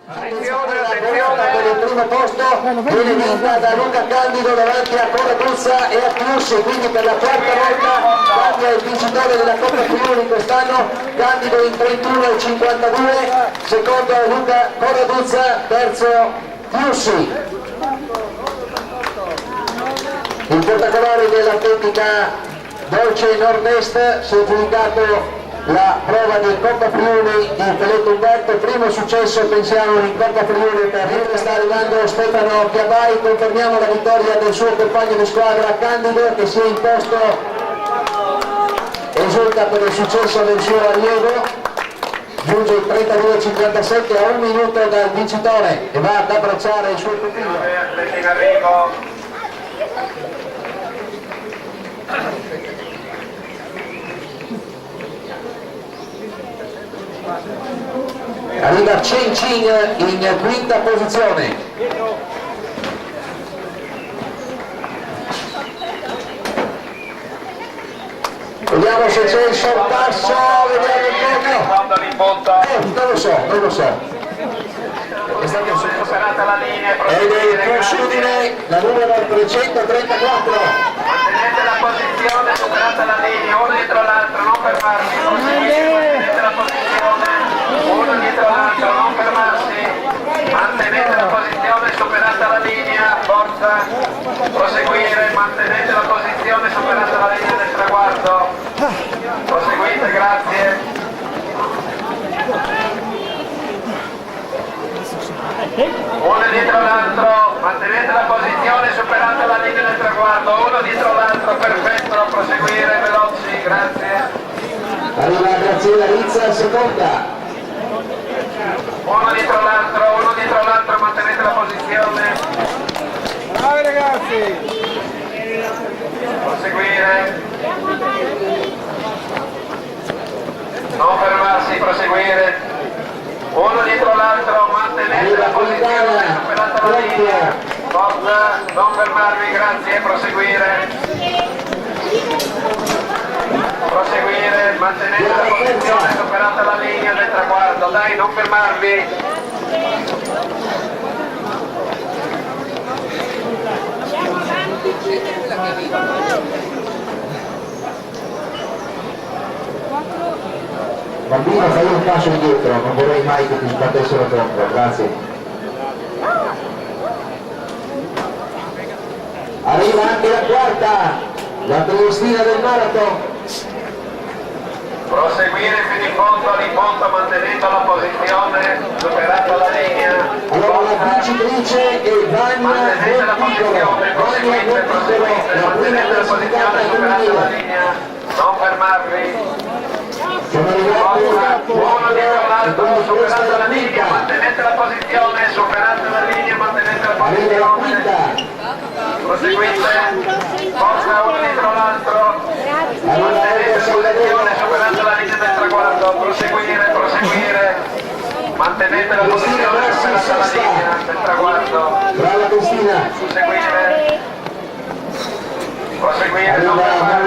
Per il primo posto viene vinta da Luca Candido davanti a Corraduzza e a Chiussi, quindi per la quarta volta cambia il vincitore della Coppa Friuli quest'anno, Candido in 31,52, secondo Luca Corraduzza, terzo Chiussi. Il portacolori dell'Atletica Dolce Nord-Est si è aggiudicato la prova di Coppa Friuli di Pelletto Umberto, primo successo pensiamo in Coppa Friuli per lui. Sta arrivando Stefano Chiabai, confermiamo la vittoria del suo compagno di squadra Candido che si è imposto, esulta per il successo del suo allievo, giunge il 32,57 a un minuto dal vincitore e va ad abbracciare il suo pupillo. Arriva Chen Chin in quinta posizione. Vediamo se c'è il sorpasso, vediamo il podio. Non lo so. È stato superata la linea ed è il Consudine, la numero 334. Mantenete la posizione, superata la linea, uno dietro l'altro, non fermarsi, mantenete la posizione, uno dietro l'altro, non fermarsi, mantenete la posizione, superata la linea, forza, proseguire, mantenete la posizione, superata la linea del traguardo, proseguite, grazie. Uno dietro l'altro, mantenete la posizione, superate la linea del traguardo, uno dietro l'altro, perfetto, proseguire, veloci, grazie. Arriva Graziella Rizza, seconda. Uno dietro l'altro, mantenete la posizione. Bravi ragazzi! Proseguire. Non fermarsi, proseguire. Uno dietro l'altro, mantenete la posizione, superata la linea, forza, non fermarvi, grazie, proseguire, mantenete la posizione, superata la linea del traguardo, dai, non fermarvi. Bambino, fai un passo indietro, non vorrei mai che ti sbattessero troppo, grazie. Arriva anche la quarta, la Triestina del Marathon. Proseguire fino in fondo, mantenendo la posizione, superata la linea. Allora la vincitrice è Vania Mantenete la Monticolo, posizione, proseguite, la prima mantenete la classificata posizione, superata la femminile. linea, non fermarvi. Sono arrivati Uno dietro l'altro, superata la linea, quinta. mantenete la posizione, superate la linea, mantenete la Arriva la posizione. quinta. Proseguite, forza uno dietro l'altro, mantenete la posizione, superate la linea del traguardo, proseguire, mantenete la posizione, superate la linea del traguardo, Brava Cristina. proseguire, non Arriva fermarvi.